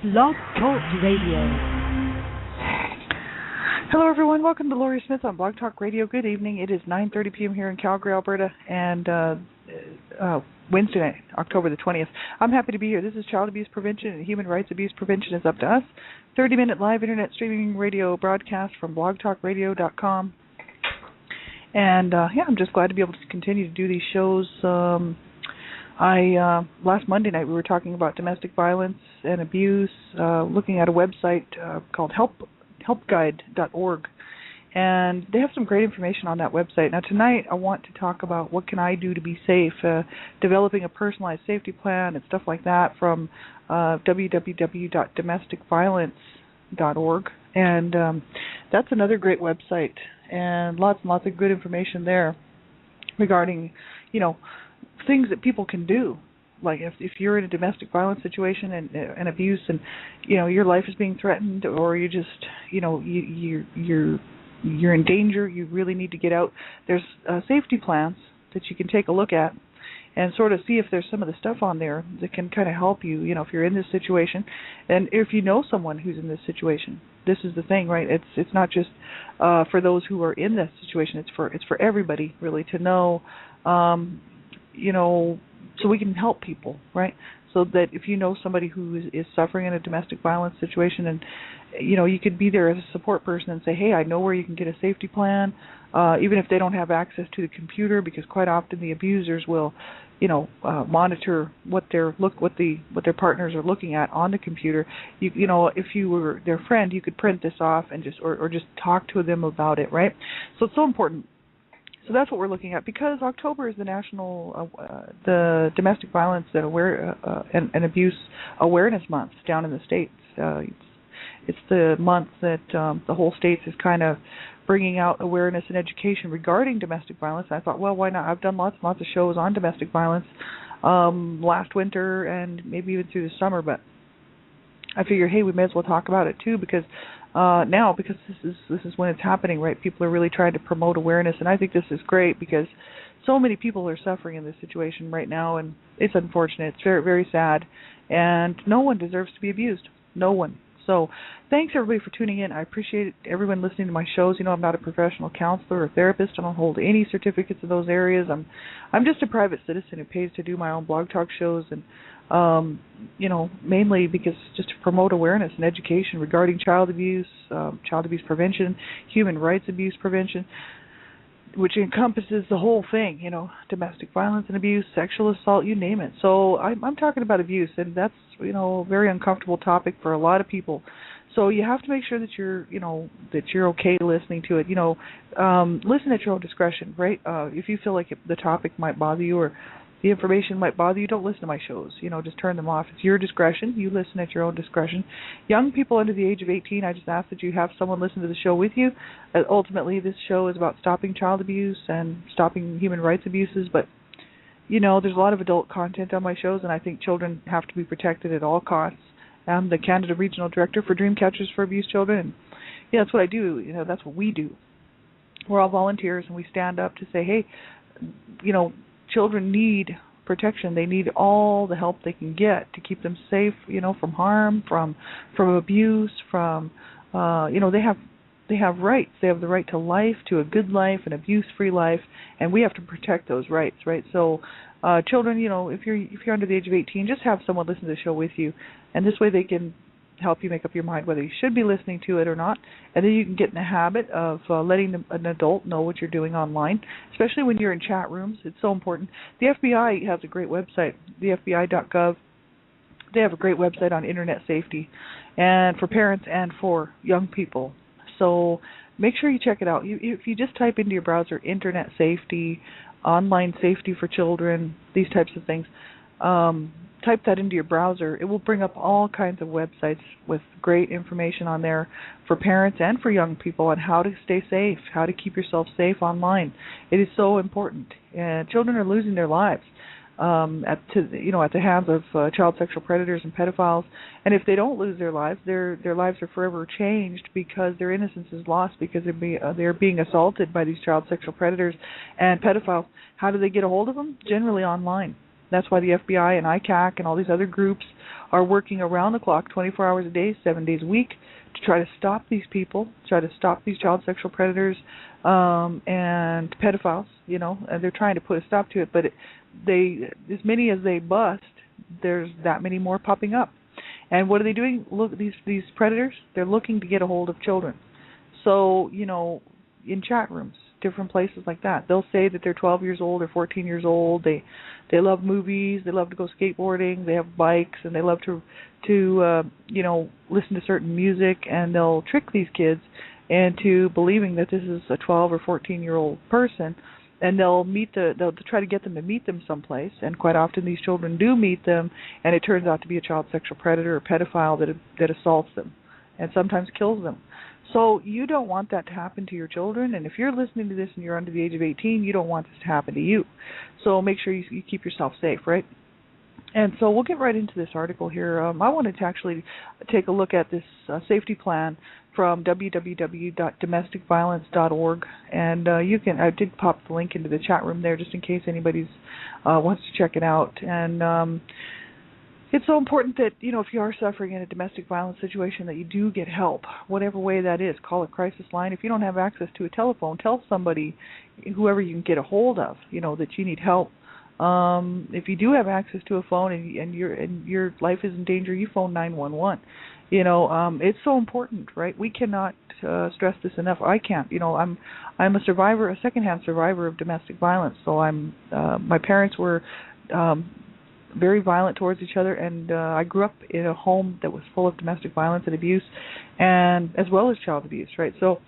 Blog Talk Radio. Hello, everyone. Welcome to Laurie Smith on Blog Talk Radio. Good evening. It is 9:30 p.m. here in Calgary, Alberta, and Wednesday night, October the 20th. I'm happy to be here. This is Child Abuse Prevention and Human Rights Abuse Prevention is Up to Us. 30-minute live internet streaming radio broadcast from blogtalkradio.com. And, I'm just glad to be able to continue to do these shows. Last Monday night we were talking about domestic violence and abuse, looking at a website called helpguide.org, and they have some great information on that website. Now tonight I want to talk about what can I do to be safe, developing a personalized safety plan and stuff like that from www.domesticviolence.org, and that's another great website, and lots and lots of good information there regarding, things that people can do. Like if you're in a domestic violence situation and abuse, and your life is being threatened, or you just you're in danger, you really need to get out. There's safety plans that you can take a look at and sort of see if there's some of the stuff on there that can kind of help you. If you're in this situation, and if you know someone who's in this situation. This is the thing, right? It's not just for those who are in this situation. It's for everybody really to know. So we can help people, right? So that if you know somebody who is suffering in a domestic violence situation, and you could be there as a support person and say, hey, I know where you can get a safety plan, even if they don't have access to the computer, because quite often the abusers will, monitor what their partners are looking at on the computer. If you were their friend, you could print this off and just talk to them about it, right? So it's so important. So that's what we're looking at, because October is the national, the Domestic Violence and Abuse Awareness Month down in the States. It's the month that the whole States is kind of bringing out awareness and education regarding domestic violence. And I thought, well, why not? I've done lots and lots of shows on domestic violence last winter and maybe even through the summer, but I figured, hey, we may as well talk about it too, because because this is when it's happening, right? People are really trying to promote awareness, and I think this is great because so many people are suffering in this situation right now, and it's unfortunate. It's very, very sad, and no one deserves to be abused. No one. So thanks, everybody, for tuning in. I appreciate everyone listening to my shows. I'm not a professional counselor or therapist. I don't hold any certificates in those areas. I'm just a private citizen who pays to do my own blog talk shows, and mainly because just to promote awareness and education regarding child abuse prevention, human rights abuse prevention, which encompasses the whole thing, domestic violence and abuse, sexual assault, you name it. So I'm talking about abuse, and that's, a very uncomfortable topic for a lot of people. So you have to make sure that you're okay listening to it. Listen at your own discretion, right? If you feel like the topic might bother you or the information might bother you, don't listen to my shows. Just turn them off. It's your discretion. You listen at your own discretion. Young people under the age of 18, I just ask that you have someone listen to the show with you. Ultimately, this show is about stopping child abuse and stopping human rights abuses, but there's a lot of adult content on my shows, and I think children have to be protected at all costs. I'm the Canada Regional Director for Dreamcatchers for Abused Children, and that's what I do. That's what we do. We're all volunteers, and we stand up to say, hey, children need protection. They need all the help they can get to keep them safe, from harm, from abuse, from they have rights. They have the right to life, to a good life, an abuse-free life, and we have to protect those rights, right? So children, if you're under the age of 18, just have someone listen to the show with you, and this way they can help you make up your mind whether you should be listening to it or not, and then you can get in the habit of letting an adult know what you're doing online, especially when you're in chat rooms. It's so important. The FBI has a great website, the FBI.gov. They have a great website on internet safety, and for parents and for young people. So make sure you check it out. If you just type into your browser internet safety, online safety for children, these types of things, type that into your browser, it will bring up all kinds of websites with great information on there for parents and for young people on how to stay safe, how to keep yourself safe online. It is so important. Children are losing their lives at the hands of child sexual predators and pedophiles. And if they don't lose their lives, their lives are forever changed because their innocence is lost because they're being assaulted by these child sexual predators and pedophiles. How do they get a hold of them? Generally online. That's why the FBI and ICAC and all these other groups are working around the clock, 24 hours a day, 7 days a week, to try to stop these people, try to stop these child sexual predators and pedophiles. And they're trying to put a stop to it. But as many as they bust, there's that many more popping up. And what are they doing? Look, these predators, they're looking to get a hold of children. So, in chat rooms, different places like that, they'll say that they're 12 years old or 14 years old. They love movies, they love to go skateboarding, they have bikes, and they love to listen to certain music, and they'll trick these kids into believing that this is a 12 or 14-year-old person. And they'll try to get them to meet them someplace, and quite often these children do meet them, and it turns out to be a child sexual predator or pedophile that assaults them, and sometimes kills them. So you don't want that to happen to your children, and if you're listening to this and you're under the age of 18, you don't want this to happen to you. So make sure you keep yourself safe, right? And so we'll get right into this article here. I wanted to actually take a look at this safety plan from www.domesticviolence.org, and I did pop the link into the chat room there just in case anybody wants to check it out. And it's so important that, if you are suffering in a domestic violence situation, that you do get help, whatever way that is. Call a crisis line. If you don't have access to a telephone, tell somebody, whoever you can get a hold of, that you need help. If you do have access to a phone and your life is in danger, you phone 911. It's so important, right? We cannot stress this enough. I can't. I'm a survivor, a secondhand survivor of domestic violence. So my parents were very violent towards each other, and I grew up in a home that was full of domestic violence and abuse, and as well as child abuse, right? So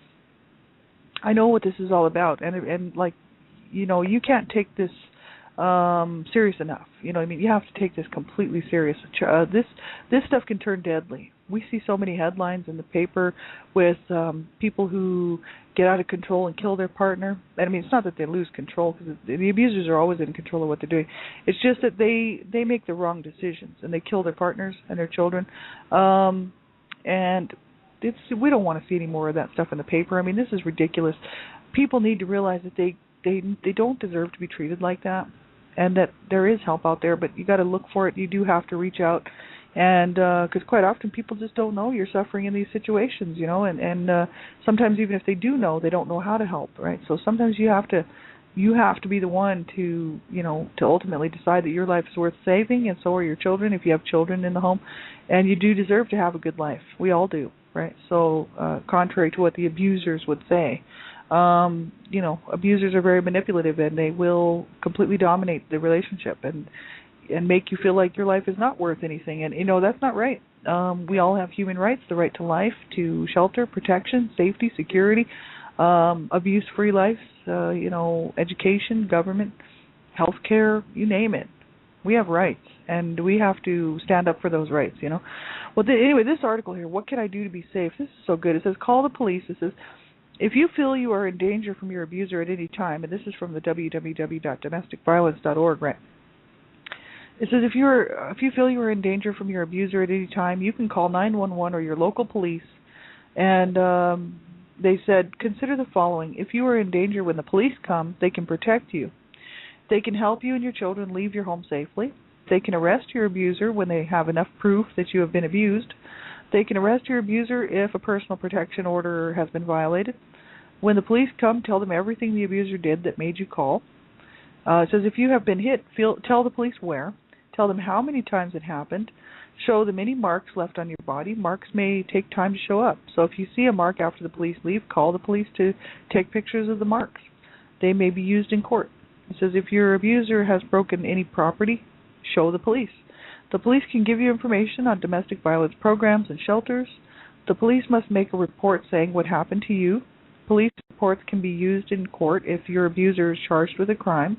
I know what this is all about, and you can't take this serious enough. You have to take this completely serious. This stuff can turn deadly. We see so many headlines in the paper with people who get out of control and kill their partner. And it's not that they lose control, because the abusers are always in control of what they're doing. It's just that they make the wrong decisions and they kill their partners and their children. And we don't want to see any more of that stuff in the paper. This is ridiculous. People need to realize that they don't deserve to be treated like that, and that there is help out there, but you got to look for it. You do have to reach out, and because quite often people just don't know you're suffering in these situations, and sometimes even if they do know, they don't know how to help, right? So sometimes you have to be the one to ultimately decide that your life is worth saving, and so are your children if you have children in the home, and you do deserve to have a good life. We all do, right? So contrary to what the abusers would say. Abusers are very manipulative, and they will completely dominate the relationship and make you feel like your life is not worth anything. And, that's not right. We all have human rights, the right to life, to shelter, protection, safety, security, abuse-free life, education, government, health care, you name it. We have rights, and we have to stand up for those rights, Well, anyway, this article here, what can I do to be safe? This is so good. It says, call the police. It says, if you feel you are in danger from your abuser at any time, and this is from the www.domesticviolence.org, right? It says if you feel you are in danger from your abuser at any time, you can call 911 or your local police. And they said, consider the following. If you are in danger when the police come, they can protect you. They can help you and your children leave your home safely. They can arrest your abuser when they have enough proof that you have been abused. They can arrest your abuser if a personal protection order has been violated. When the police come, tell them everything the abuser did that made you call. It says if you have been hit, tell the police where. Tell them how many times it happened. Show them any marks left on your body. Marks may take time to show up. So if you see a mark after the police leave, call the police to take pictures of the marks. They may be used in court. It says if your abuser has broken any property, show the police. The police can give you information on domestic violence programs and shelters. The police must make a report saying what happened to you. Police reports can be used in court if your abuser is charged with a crime.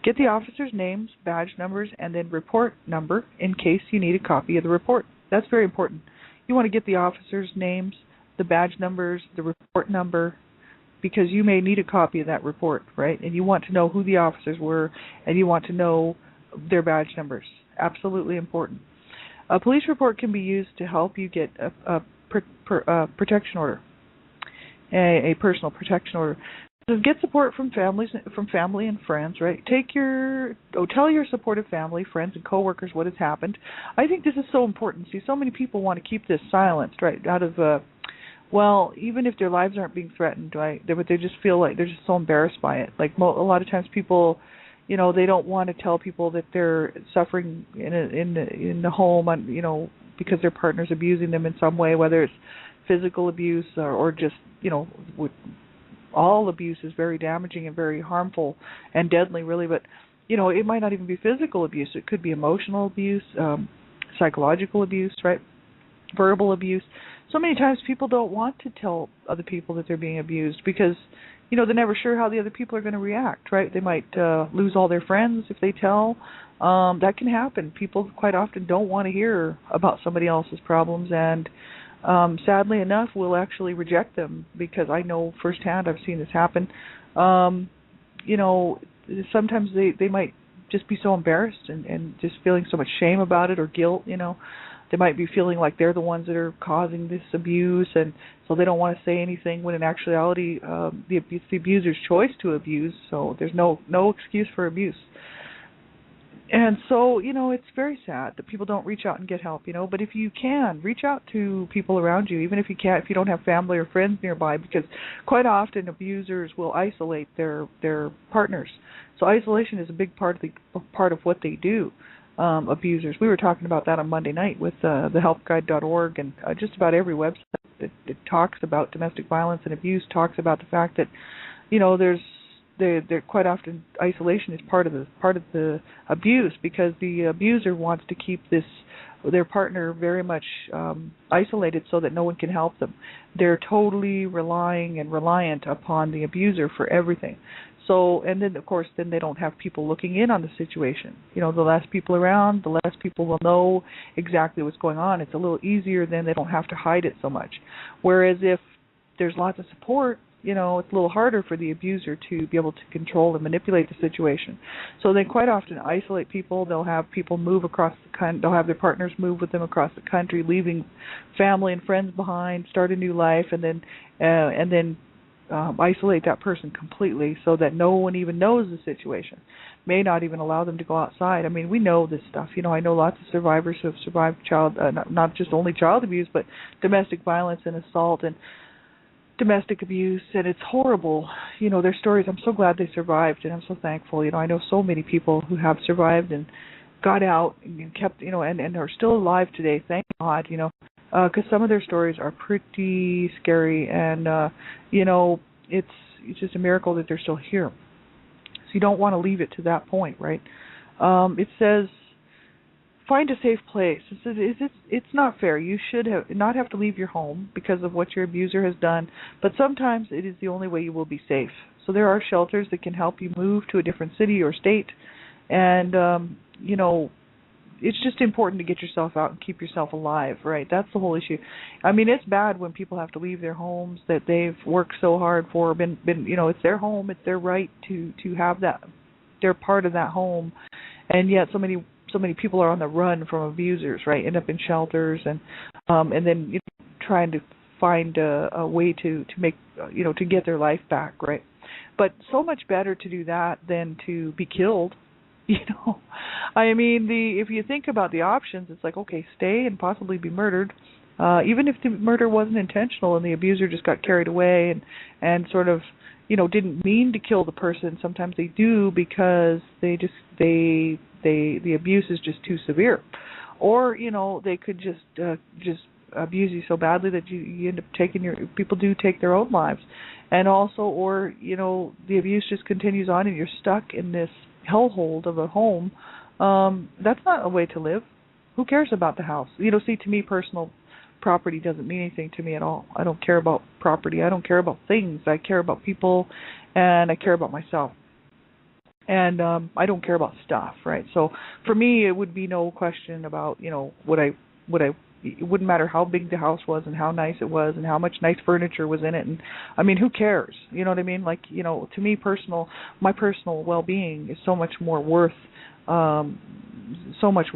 Get the officers' names, badge numbers, and then report number in case you need a copy of the report. That's very important. You want to get the officers' names, the badge numbers, the report number, because you may need a copy of that report, right? And you want to know who the officers were, and you want to know their badge numbers. Absolutely important. A police report can be used to help you get a protection order, a personal protection order. Get support from family and friends, right? Tell your supportive family, friends, and coworkers what has happened. I think this is so important. See, so many people want to keep this silenced, right? Out of well, even if their lives aren't being threatened, right? They just feel like they're just so embarrassed by it. Like a lot of times, people, they don't want to tell people that they're suffering in the home, because their partner's abusing them in some way, whether it's physical abuse or just, all abuse is very damaging and very harmful and deadly, really. But it might not even be physical abuse. It could be emotional abuse, psychological abuse, right? Verbal abuse. So many times people don't want to tell other people that they're being abused because they're never sure how the other people are going to react, right? They might lose all their friends if they tell. That can happen. People quite often don't want to hear about somebody else's problems, and sadly enough, we'll actually reject them, because I know firsthand, I've seen this happen. Sometimes they might just be so embarrassed and just feeling so much shame about it, or guilt. They might be feeling like they're the ones that are causing this abuse, and so they don't want to say anything, when in actuality it's the abuser's choice to abuse, so there's no excuse for abuse. And so, it's very sad that people don't reach out and get help, but if you can, reach out to people around you, even if you can't, if you don't have family or friends nearby, because quite often abusers will isolate their partners. So isolation is a big part of what they do. Abusers. We were talking about that on Monday night with the helpguide.org, and just about every website that talks about domestic violence and abuse talks about the fact that, they're quite often isolation is part of the abuse, because the abuser wants to keep their partner very much isolated so that no one can help them. They're totally relying and reliant upon the abuser for everything. So, and then of course, they don't have people looking in on the situation. The less people around, the less people will know exactly what's going on. It's a little easier, then they don't have to hide it so much. Whereas if there's lots of support, it's a little harder for the abuser to be able to control and manipulate the situation. So they quite often isolate people. They'll have people move across the country. They'll have their partners move with them across the country, leaving family and friends behind, start a new life, and then isolate that person completely, so that no one even knows the situation. May not even allow them to go outside. I mean, we know this stuff. I know lots of survivors who have survived not just only child abuse, but domestic violence and assault and domestic abuse, and it's horrible. Their stories. I'm so glad they survived, and I'm so thankful. I know so many people who have survived and got out and kept, and are still alive today. Thank God. Because some of their stories are pretty scary, and it's just a miracle that they're still here. So you don't want to leave it to that point, right? It says, find a safe place. It's not fair. You should not have to leave your home because of what your abuser has done, but sometimes it is the only way you will be safe. So there are shelters that can help you move to a different city or state, and it's just important to get yourself out and keep yourself alive, right? That's the whole issue. I mean, it's bad when people have to leave their homes that they've worked so hard for, it's their home, it's their right to have that, they're part of that home, and yet so many people are on the run from abusers, right? End up in shelters and then trying to find a way to make to get their life back, right? But so much better to do that than to be killed. I mean, if you think about the options, it's like, okay, stay and possibly be murdered, even if the murder wasn't intentional and the abuser just got carried away and sort of didn't mean to kill the person. Sometimes they do because the abuse is just too severe, or they could just abuse you so badly that you end up people do take their own lives, and also, or the abuse just continues on and you're stuck in this hellhole of a home. That's not a way to live. Who cares about the house? See, to me, personal property doesn't mean anything to me at all. I don't care about property. I don't care about things. I care about people, and I care about myself. And I don't care about stuff, right? So for me, it would be no question about, it wouldn't matter how big the house was and how nice it was and how much nice furniture was in it. And I mean, who cares? You know what I mean? Like, to me, my personal well-being is so much more worth, worth so much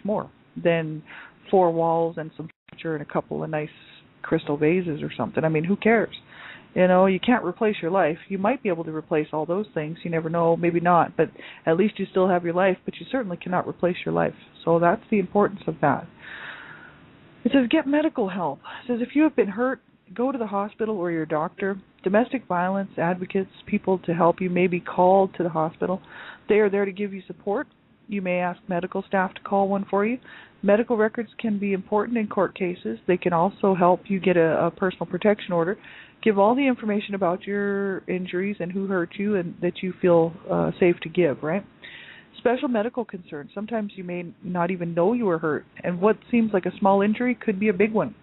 more than four walls and some furniture and a couple of nice crystal vases or something. I mean, who cares? You know, you can't replace your life. You might be able to replace all those things. You never know, maybe not, but at least you still have your life, but you certainly cannot replace your life. So that's the importance of that. It says get medical help. It says if you have been hurt, go to the hospital or your doctor. Domestic violence advocates, people to help you, may be called to the hospital. They are there to give you support. You may ask medical staff to call one for you. Medical records can be important in court cases. They can also help you get a personal protection order. Give all the information about your injuries and who hurt you and that you feel safe to give, right? Special medical concerns. Sometimes you may not even know you were hurt, and what seems like a small injury could be a big one.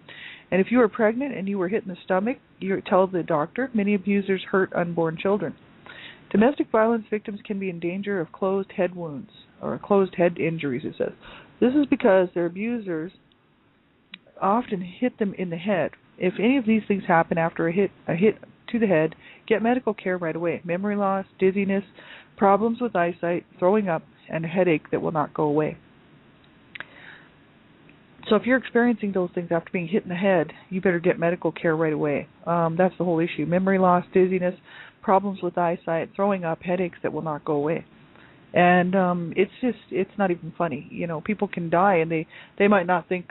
And if you are pregnant and you were hit in the stomach, you tell the doctor. Many abusers hurt unborn children. Domestic violence victims can be in danger of closed head wounds or closed head injuries, it says. This is because their abusers often hit them in the head. If any of these things happen after a hit to the head, get medical care right away. Memory loss, dizziness, problems with eyesight, throwing up, and a headache that will not go away. So if you're experiencing those things after being hit in the head, you better get medical care right away. That's the whole issue. Memory loss, dizziness, problems with eyesight, throwing up, headaches that will not go away. And it's not even funny. You know, people can die and they might think,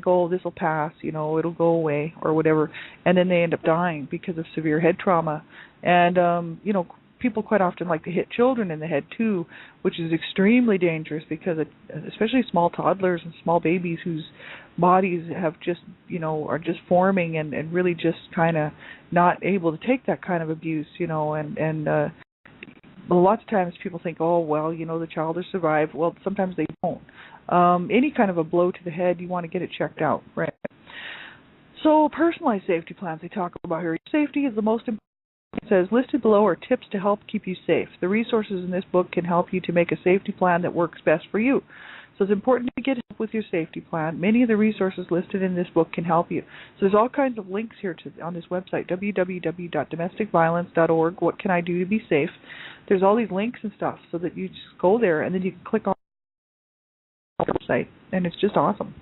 oh, this will pass, you know, it'll go away or whatever, and then they end up dying because of severe head trauma. And you know, people quite often like to hit children in the head too, which is extremely dangerous because especially small toddlers and small babies whose bodies have just, you know, are just forming and really just kind of not able to take that kind of abuse, you know, and lots of times people think, oh, well, you know, the child will survive. Well, sometimes they don't. Any kind of a blow to the head, you want to get it checked out, right? So personalized safety plans they talk about here. Safety is the most important. It says, listed below are tips to help keep you safe. The resources in this book can help you to make a safety plan that works best for you. So it's important to get help with your safety plan. Many of the resources listed in this book can help you. So there's all kinds of links here on this website, www.domesticviolence.org. What can I do to be safe? There's all these links and stuff so that you just go there and then you can click on the website, and it's just awesome.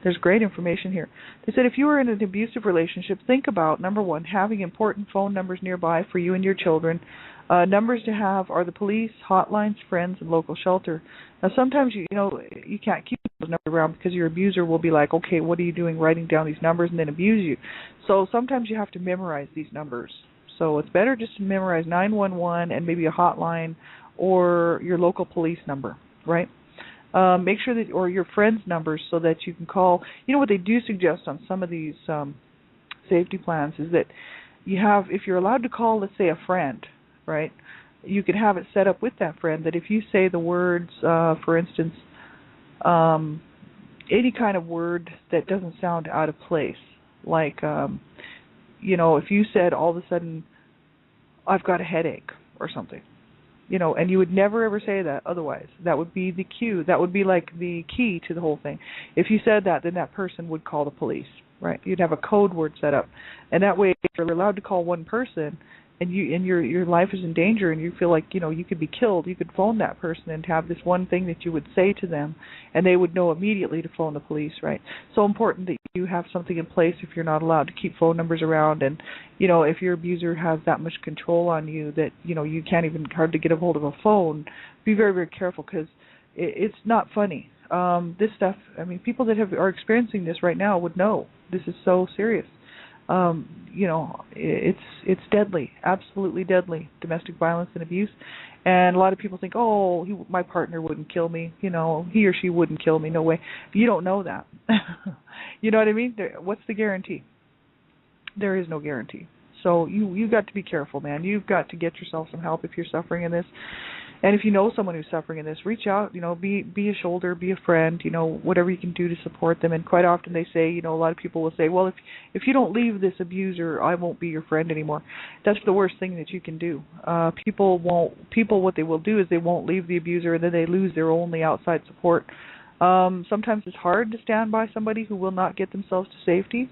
There's great information here. They said if you are in an abusive relationship, think about, number one, having important phone numbers nearby for you and your children. Numbers to have are the police, hotlines, friends, and local shelter. Now, sometimes you can't keep those numbers around because your abuser will be like, okay, what are you doing writing down these numbers, and then abuse you. So sometimes you have to memorize these numbers. So it's better just to memorize 911 and maybe a hotline or your local police number, right? Make sure that, or your friends' numbers, so that you can call. You know what they do suggest on some of these safety plans is that you have, if you're allowed to call, let's say, a friend, right, you could have it set up with that friend that if you say the words, for instance, any kind of word that doesn't sound out of place, like, you know, if you said all of a sudden, I've got a headache or something, you know, and you would never ever say that otherwise. That would be the cue. That would be like the key to the whole thing. If you said that, then that person would call the police, right? You'd have a code word set up. And that way, if you're allowed to call one person and your life is in danger and you feel like, you know, you could be killed, you could phone that person and have this one thing that you would say to them, and they would know immediately to phone the police, right? So important that you have something in place if you're not allowed to keep phone numbers around, and, you know, if your abuser has that much control on you that, you know, you can't even hardly get a hold of a phone, be very, very careful, because it's not funny. This stuff, I mean, people that are experiencing this right now would know this is so serious. You know, it's deadly, absolutely deadly, domestic violence and abuse. And a lot of people think, oh, my partner wouldn't kill me, you know, he or she wouldn't kill me, no way. You don't know that. You know what I mean? What's the guarantee? There is no guarantee. So you got to be careful, man. You've got to get yourself some help if you're suffering in this. And if you know someone who's suffering in this, reach out, you know, be a shoulder, be a friend, you know, whatever you can do to support them. And quite often they say, you know, a lot of people will say, well, if you don't leave this abuser, I won't be your friend anymore. That's the worst thing that you can do. People, what they will do is they won't leave the abuser, and then they lose their only outside support. Sometimes it's hard to stand by somebody who will not get themselves to safety,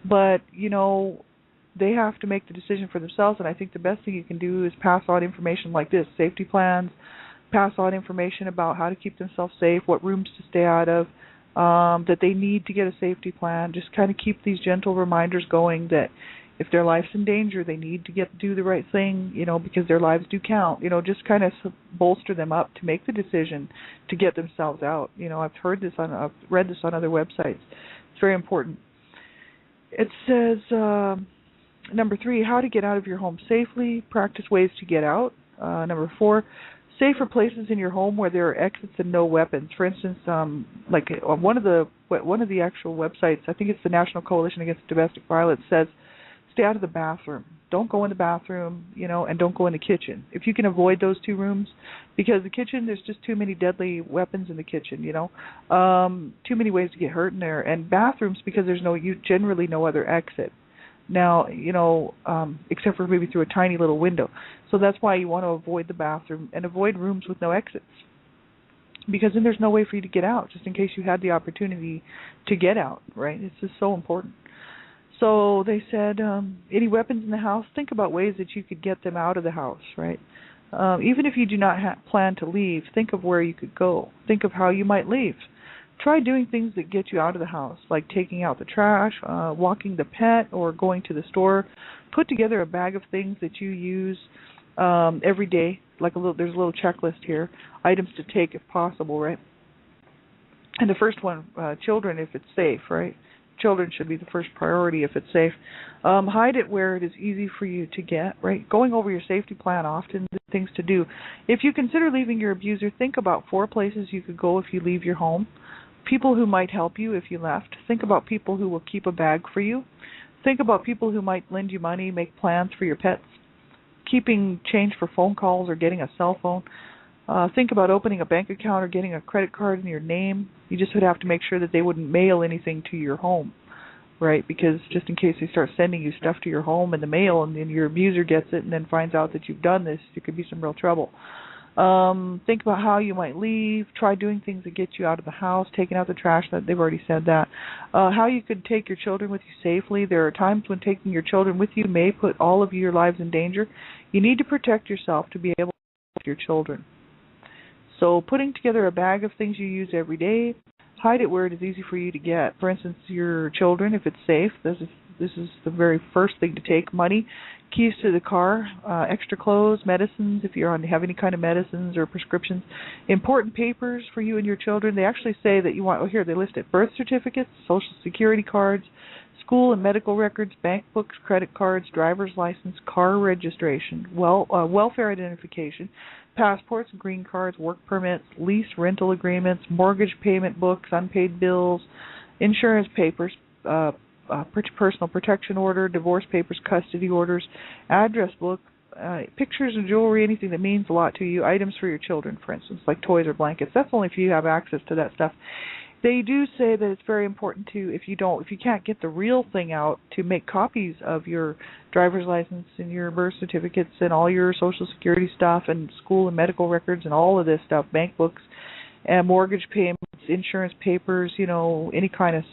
but, you know, they have to make the decision for themselves, and I think the best thing you can do is pass on information like this, safety plans, pass on information about how to keep themselves safe, what rooms to stay out of, that they need to get a safety plan. Just kind of keep these gentle reminders going that if their life's in danger, they need to do the right thing, because their lives do count. Just kind of bolster them up to make the decision to get themselves out. I've read this on other websites. It's very important. It says, number 3, how to get out of your home safely. Practice ways to get out. Number 4, safer places in your home where there are exits and no weapons. For instance, like on one of the actual websites, I think it's the National Coalition Against Domestic Violence, says stay out of the bathroom. Don't go in the bathroom, and don't go in the kitchen. If you can avoid those 2 rooms, because the kitchen, there's just too many deadly weapons in the kitchen, too many ways to get hurt in there. And bathrooms, because there's generally no other exit. Now, except for maybe through a tiny little window. So that's why you want to avoid the bathroom and avoid rooms with no exits. Because then there's no way for you to get out, just in case you had the opportunity to get out, right? It's just so important. So they said, any weapons in the house, think about ways that you could get them out of the house, right? Even if you do not plan to leave, think of where you could go. Think of how you might leave. Try doing things that get you out of the house, like taking out the trash, walking the pet, or going to the store. Put together a bag of things that you use every day, there's a little checklist here, items to take if possible, right? And the first one, children, if it's safe, right? Children should be the first priority if it's safe. Hide it where it is easy for you to get, right? Going over your safety plan often, things to do. If you consider leaving your abuser, think about 4 places you could go if you leave your home. People who might help you if you left. Think about people who will keep a bag for you. Think about people who might lend you money, make plans for your pets. Keeping change for phone calls or getting a cell phone. Think about opening a bank account or getting a credit card in your name. You just would have to make sure that they wouldn't mail anything to your home, right? Because just in case they start sending you stuff to your home in the mail and then your abuser gets it and then finds out that you've done this, there could be some real trouble. Think about how you might leave. Try doing things that get you out of the house, taking out the trash. That they've already said that. How you could take your children with you safely. There are times when taking your children with you may put all of your lives in danger. You need to protect yourself to be able to protect your children. So putting together a bag of things you use every day, hide it where it is easy for you to get. For instance, your children, if it's safe, this is the very first thing to take. Money, keys to the car, extra clothes, medicines, if you have any kind of medicines or prescriptions. Important papers for you and your children. They actually say that you want, here they list it, birth certificates, social security cards, school and medical records, bank books, credit cards, driver's license, car registration, welfare identification, passports, green cards, work permits, lease rental agreements, mortgage payment books, unpaid bills, insurance papers, personal protection order, divorce papers, custody orders, address book, pictures and jewelry, anything that means a lot to you, items for your children, for instance, like toys or blankets. That's only if you have access to that stuff. They do say that it's very important to, if you can't get the real thing out, to make copies of your driver's license and your birth certificates and all your social security stuff and school and medical records and all of this stuff, bank books and mortgage payments, insurance papers, any kind of,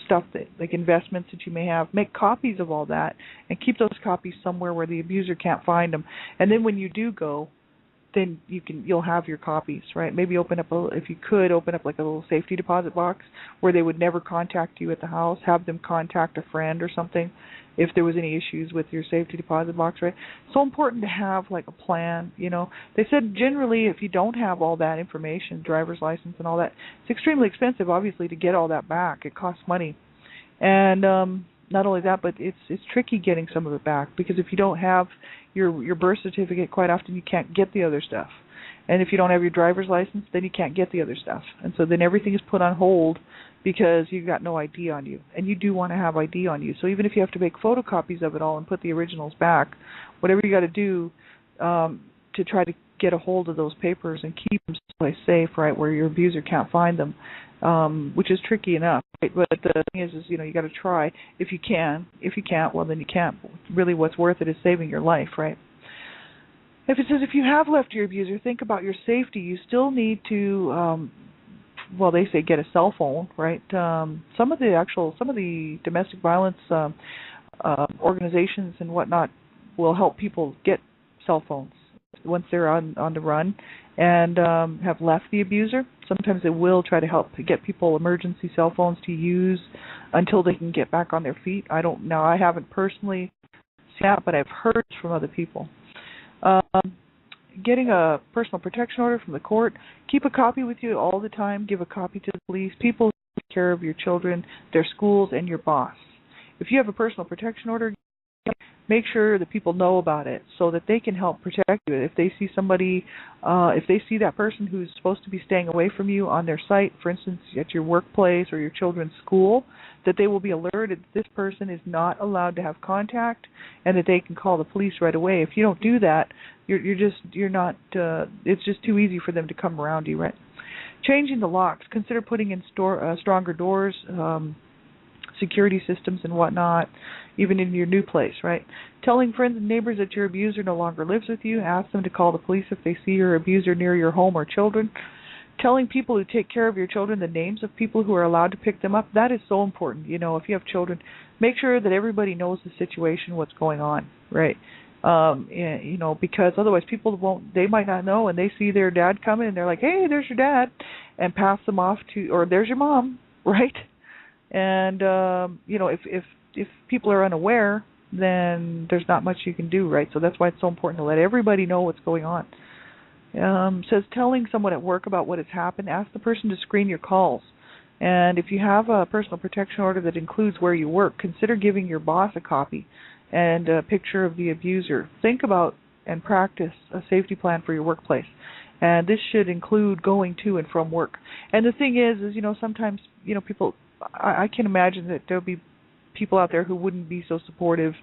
stuff that, like investments that you may have. Make copies of all that and keep those copies somewhere where the abuser can't find them. And then when you do go, then you'll have your copies, right? Maybe if you could open up like a little safety deposit box where they would never contact you at the house. Have them contact a friend or something if there was any issues with your safety deposit box, right? So important to have like a plan, They said generally if you don't have all that information, driver's license and all that, it's extremely expensive, obviously, to get all that back. It costs money. And not only that, but it's tricky getting some of it back, because if you don't have your birth certificate, quite often you can't get the other stuff. And if you don't have your driver's license, then you can't get the other stuff. And so then everything is put on hold because you've got no ID on you. And you do want to have ID on you. So even if you have to make photocopies of it all and put the originals back, whatever you got to do to try to get a hold of those papers and keep them someplace safe, right, where your abuser can't find them, which is tricky enough. Right? But the thing is you got to try if you can. If you can't, well, then you can't. Really what's worth it is saving your life, right? If it says if you have left your abuser, think about your safety. You still need to, they say get a cell phone, right? Some of the domestic violence organizations and whatnot will help people get cell phones once they're on the run, and have left the abuser. Sometimes they will try to help get people emergency cell phones to use until they can get back on their feet. I haven't personally seen that, but I've heard from other people. Getting a personal protection order from the court. Keep a copy with you all the time. Give a copy to the police. People who take care of your children, their schools, and your boss. If you have a personal protection order, make sure that people know about it so that they can help protect you. If they see somebody, if they see that person who's supposed to be staying away from you on their site, for instance, at your workplace or your children's school, that they will be alerted that this person is not allowed to have contact and that they can call the police right away. If you don't do that, it's just too easy for them to come around you, right? Changing the locks. Consider putting in stronger doors, security systems and whatnot, even in your new place, right? Telling friends and neighbors that your abuser no longer lives with you. Ask them to call the police if they see your abuser near your home or children. Telling people who take care of your children the names of people who are allowed to pick them up. That is so important. You know, if you have children, make sure that everybody knows the situation, what's going on, right? You know, because otherwise they might not know, and they see their dad coming and they're like, hey, there's your dad, and pass them off to, or there's your mom, right? And you know, if people are unaware, then there's not much you can do, right? So that's why it's so important to let everybody know what's going on. Says telling someone at work about what has happened. Ask the person to screen your calls. And if you have a personal protection order that includes where you work, consider giving your boss a copy and a picture of the abuser. Think about and practice a safety plan for your workplace. And this should include going to and from work. And the thing is you know, sometimes, you know, people, I can imagine that there'll be people out there who wouldn't be so supportive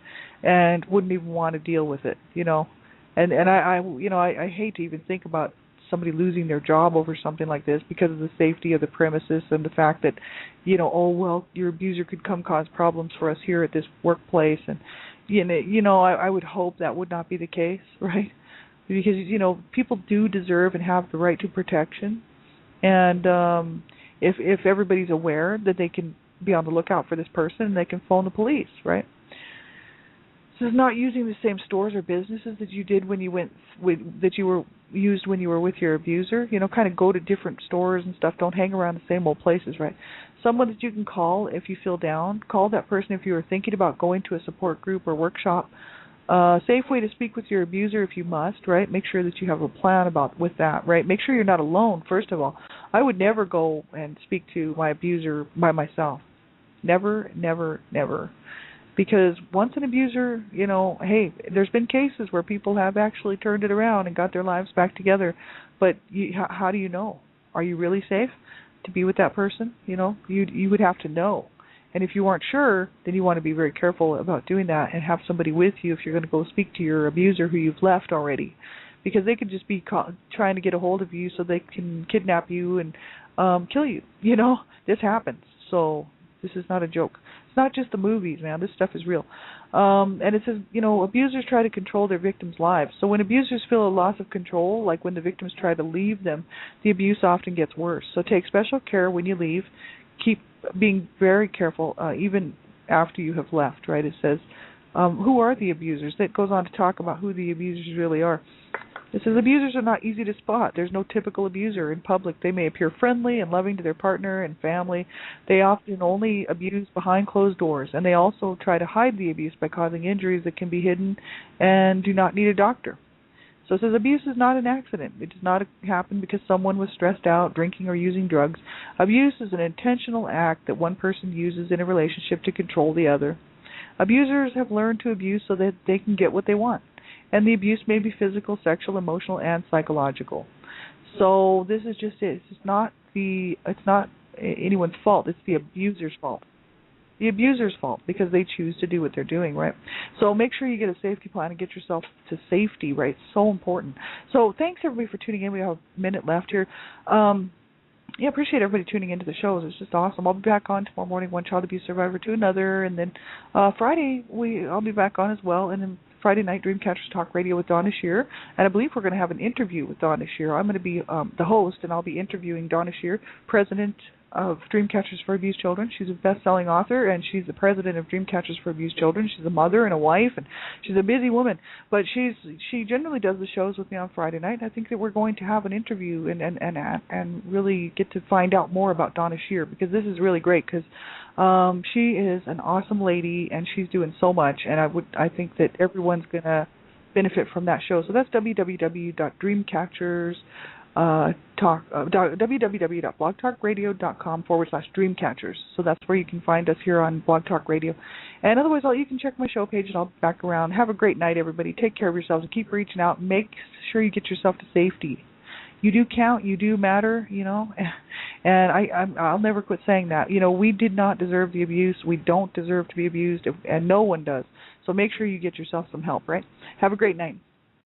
and wouldn't even want to deal with it, you know. And I hate to even think about somebody losing their job over something like this because of the safety of the premises and the fact that, you know, oh well, your abuser could come cause problems for us here at this workplace, and I would hope that would not be the case, right? Because, you know, people do deserve and have the right to protection, and if everybody's aware that they can be on the lookout for this person, they can phone the police, right? This is not using the same stores or businesses that you did when you used when you were with your abuser. You know, kind of go to different stores and stuff. Don't hang around the same old places, right? Someone that you can call if you feel down. Call that person if you are thinking about going to a support group or workshop. Safe way to speak with your abuser if you must, right? Make sure that you have a plan with that, right? Make sure you're not alone, first of all. I would never go and speak to my abuser by myself. Never, never, never. Because once an abuser, you know, hey, there's been cases where people have actually turned it around and got their lives back together. But how do you know? Are you really safe to be with that person? You know, you would have to know. And if you aren't sure, then you want to be very careful about doing that and have somebody with you if you're going to go speak to your abuser who you've left already. Because they could just be trying to get a hold of you so they can kidnap you and kill you. You know, this happens. So this is not a joke. It's not just the movies, man. This stuff is real. And it says, you know, abusers try to control their victims' lives. So when abusers feel a loss of control, like when the victims try to leave them, the abuse often gets worse. So take special care when you leave. Keep being very careful, even after you have left, right? It says, who are the abusers? That goes on to talk about who the abusers really are. It says abusers are not easy to spot. There's no typical abuser in public. They may appear friendly and loving to their partner and family. They often only abuse behind closed doors, and they also try to hide the abuse by causing injuries that can be hidden and do not need a doctor. So it says abuse is not an accident. It does not happen because someone was stressed out, drinking, or using drugs. Abuse is an intentional act that one person uses in a relationship to control the other. Abusers have learned to abuse so that they can get what they want. And the abuse may be physical, sexual, emotional, and psychological. So this is just it. It's not anyone's fault. It's the abuser's fault. The abuser's fault because they choose to do what they're doing, right? So make sure you get a safety plan and get yourself to safety, right? So important. So thanks everybody for tuning in. We have a minute left here. Yeah, appreciate everybody tuning into the shows. It's just awesome. I'll be back on tomorrow morning, one child abuse survivor to another, and then Friday I'll be back on as well, and then Friday night Dreamcatchers Talk Radio with Donna Shear, and I believe we're going to have an interview with Donna Shear. I'm going to be the host, and I'll be interviewing Donna Shear, president of Dreamcatchers for Abused Children. She's a best-selling author, and she's the president of Dreamcatchers for Abused Children. She's a mother and a wife, and she's a busy woman. But she generally does the shows with me on Friday night. I think that we're going to have an interview and really get to find out more about Donna Shear, because this is really great, because she is an awesome lady, and she's doing so much, and I think that everyone's going to benefit from that show. So that's www.blogtalkradio.com/Dreamcatchers. So that's where you can find us here on Blog Talk Radio. And otherwise, you can check my show page, and I'll be back around. Have a great night, everybody. Take care of yourselves and keep reaching out. Make sure you get yourself to safety. You do count. You do matter, And I'll never quit saying that. We did not deserve the abuse. We don't deserve to be abused, and no one does. So make sure you get yourself some help, right? Have a great night.